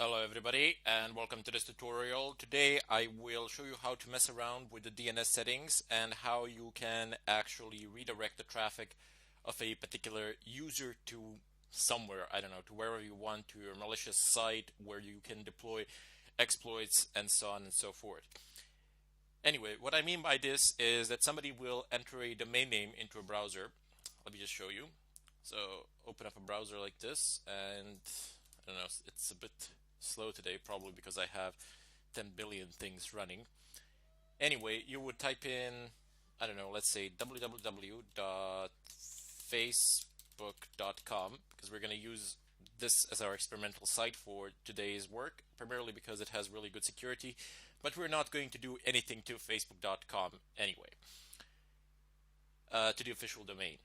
Hello everybody and welcome to this tutorial. Today I will show you how to mess around with the DNS settings and how you can actually redirect the traffic of a particular user to somewhere, I don't know, to wherever you want, to your malicious site where you can deploy exploits and so on and so forth. Anyway, what I mean by this is that somebody will enter a domain name into a browser. Let me just show you. So open up a browser like this, and I don't know, it's a bit slow today, probably because I have 10 billion things running. Anyway, you would type in, I don't know, let's say www.facebook.com, because we're going to use this as our experimental site for today's work, primarily because it has really good security, but we're not going to do anything to facebook.com anyway, to the official domain.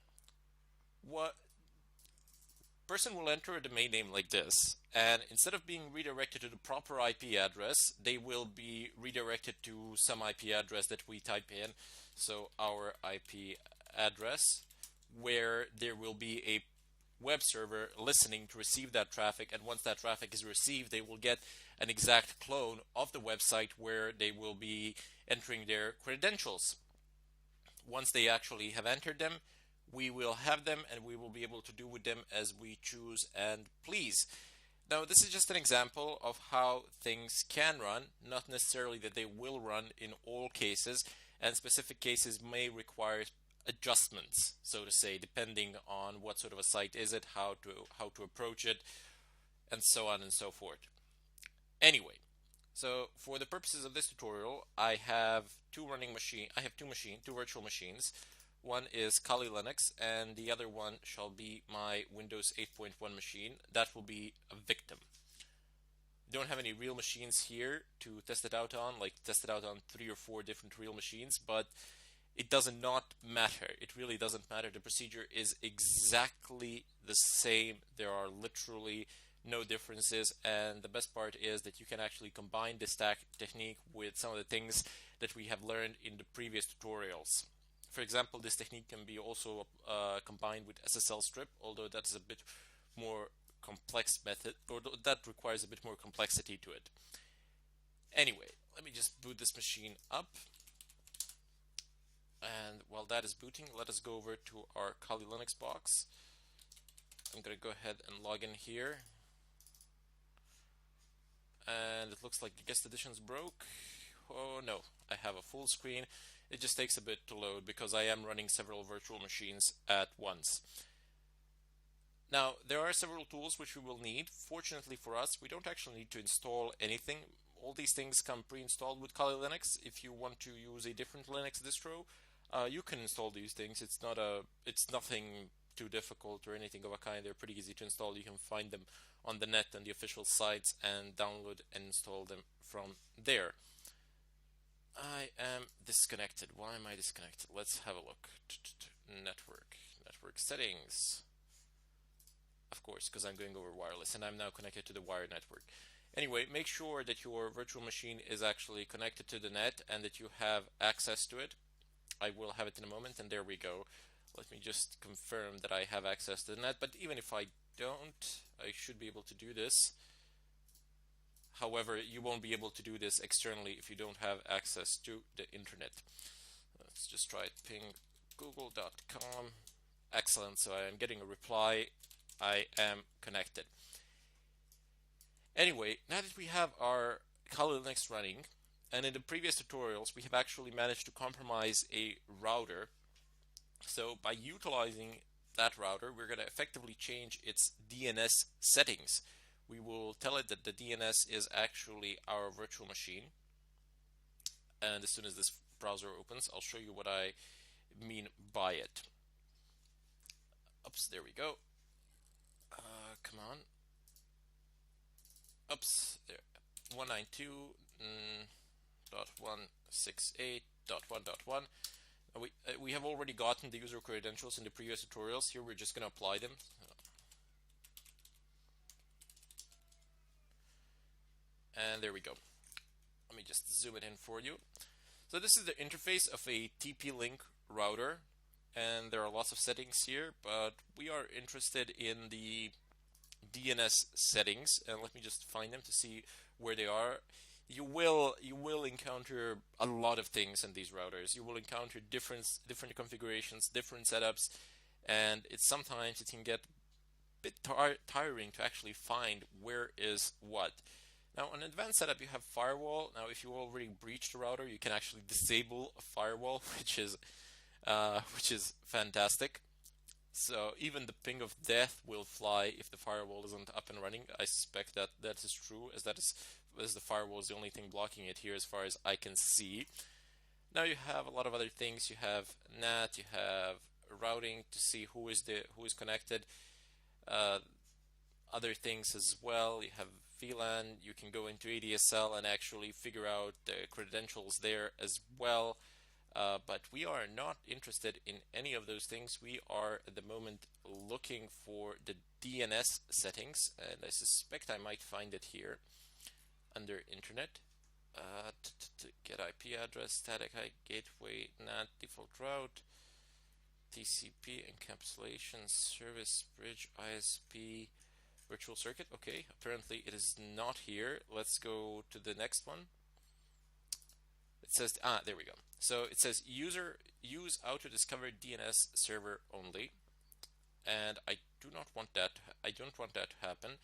What person will enter a domain name like this, and instead of being redirected to the proper IP address, they will be redirected to some IP address that we type in. So our IP address, where there will be a web server listening to receive that traffic, and once that traffic is received, they will get an exact clone of the website where they will be entering their credentials. Once they actually have entered them, we will have them and we will be able to do with them as we choose and please. Now, this is just an example of how things can run, not necessarily that they will run in all cases, and specific cases may require adjustments, so to say, depending on what sort of a site is it, how to approach it, and so on and so forth. Anyway, so for the purposes of this tutorial, I have two virtual machines. One is Kali Linux, and the other one shall be my Windows 8.1 machine. That will be a victim. Don't have any real machines here to test it out on, like test it out on 3 or 4 different real machines, but it does not matter. It really doesn't matter. The procedure is exactly the same. There are literally no differences, and the best part is that you can actually combine this technique with some of the things that we have learned in the previous tutorials. For example, this technique can be also combined with SSL strip, although that is a bit more complex method, or that requires a bit more complexity to it. Anyway, let me just boot this machine up. And while that is booting, let us go over to our Kali Linux box. I'm going to go ahead and log in here. And it looks like the guest editions broke. Oh no, I have a full screen. It just takes a bit to load because I am running several virtual machines at once. Now, there are several tools which we will need. Fortunately for us, we don't actually need to install anything. All these things come pre-installed with Kali Linux. If you want to use a different Linux distro, you can install these things. It's nothing too difficult or anything of a kind. They're pretty easy to install. You can find them on the net and the official sites and download and install them from there. I am disconnected. Why am I disconnected? Let's have a look. Network settings. Of course, because I'm going over wireless and I'm now connected to the wired network. Anyway, make sure that your virtual machine is actually connected to the net and that you have access to it. I will have it in a moment, and there we go. Let me just confirm that I have access to the net, but even if I don't, I should be able to do this. However, you won't be able to do this externally if you don't have access to the internet. Let's just try it. Ping google.com. Excellent, so I am getting a reply. I am connected. Anyway, now that we have our Kali Linux running, and in the previous tutorials we have actually managed to compromise a router. So by utilizing that router, we're going to effectively change its DNS settings. We will tell it that the DNS is actually our virtual machine. And as soon as this browser opens, I'll show you what I mean by it. Oops, there we go. Come on. Oops, there. 192.168.1.1. We have already gotten the user credentials in the previous tutorials. Here we're just going to apply them. And there we go. Let me just zoom it in for you. So this is the interface of a TP-Link router, and there are lots of settings here, but we are interested in the DNS settings, and let me just find them to see where they are. You will encounter a lot of things in these routers. You will encounter different configurations, different setups, and sometimes it can get a bit tiring to actually find where is what. Now, on advanced setup, you have firewall. Now, if you already breached the router, you can actually disable a firewall, which is fantastic. So even the ping of death will fly if the firewall isn't up and running. I suspect that that is true, as the firewall is the only thing blocking it here, as far as I can see. Now you have a lot of other things. You have NAT, you have routing to see who is connected. Other things as well. You have VLAN. You can go into ADSL and actually figure out the credentials there as well. But we are not interested in any of those things. We are at the moment looking for the DNS settings, and I suspect I might find it here under Internet. Get IP address, static gateway, NAT default route, TCP encapsulation, service bridge, ISP, virtual circuit. Okay, apparently it is not here. Let's go to the next one. It says, there we go. So it says use auto-discover DNS server only, and I don't want that to happen.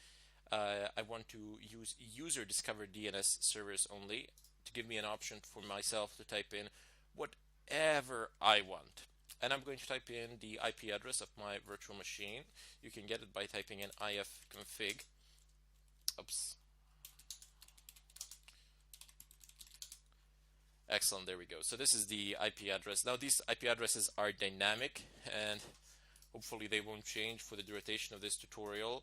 I want to use user discover DNS servers only to give me an option for myself to type in whatever I want. And I'm going to type in the IP address of my virtual machine. You can get it by typing in ifconfig. Oops. Excellent, there we go. So this is the IP address. Now these IP addresses are dynamic, and hopefully they won't change for the duration of this tutorial.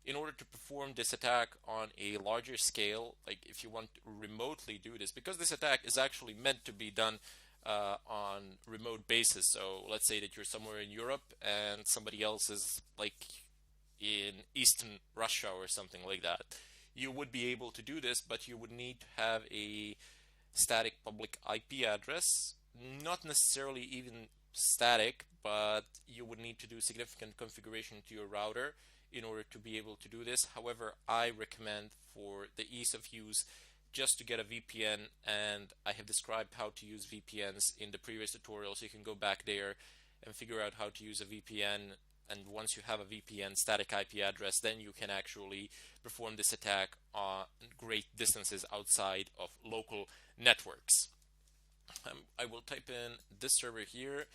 In order to perform this attack on a larger scale, like if you want to remotely do this, because this attack is actually meant to be done on remote basis. So let's say that you're somewhere in Europe and somebody else is like in Eastern Russia or something like that. You would be able to do this, but you would need to have a static public IP address, not necessarily even static, but you would need to do significant configuration to your router in order to be able to do this. However, I recommend, for the ease of use, just to get a VPN, and I have described how to use VPNs in the previous tutorial, so you can go back there and figure out how to use a VPN. And once you have a VPN static IP address, then you can actually perform this attack on great distances outside of local networks. I will type in this server here,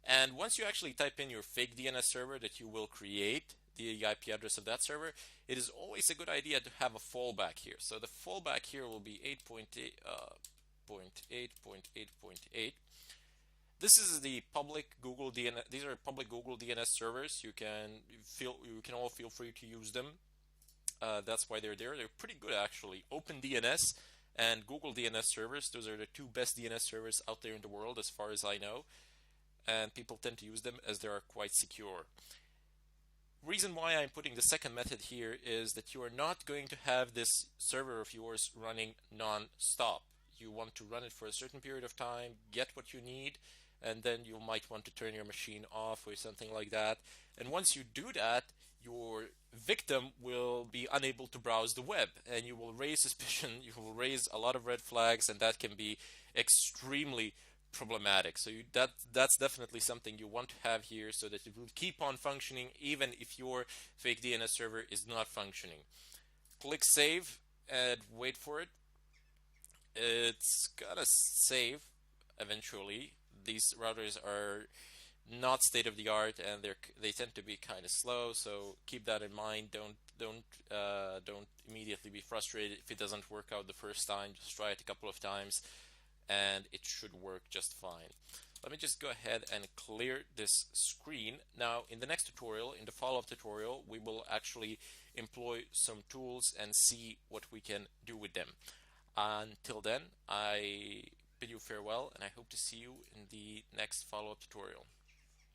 and once you actually type in your fake DNS server that you will create, the IP address of that server, it is always a good idea to have a fallback here. So the fallback here will be 8.8.8.8.8. This is the public Google DNS. These are public Google DNS servers. You can all feel free to use them. That's why they're there. They're pretty good actually. OpenDNS and Google DNS servers. Those are the two best DNS servers out there in the world, as far as I know. And people tend to use them as they are quite secure. Reason why I'm putting the second method here is that you are not going to have this server of yours running non-stop. You want to run it for a certain period of time, get what you need, and then you might want to turn your machine off or something like that. And once you do that, your victim will be unable to browse the web, and you will raise suspicion, you will raise a lot of red flags, and that can be extremely problematic. So that's definitely something you want to have here, so that it will keep on functioning even if your fake DNS server is not functioning. Click save and wait for it. It's gonna save eventually. These routers are not state of the art, and they tend to be kind of slow, so keep that in mind. Don't immediately be frustrated if it doesn't work out the first time. Just try it a couple of times and it should work just fine. Let me just go ahead and clear this screen. Now, in the next tutorial, in the follow-up tutorial, we will actually employ some tools and see what we can do with them. Until then, I bid you farewell, and I hope to see you in the next follow-up tutorial.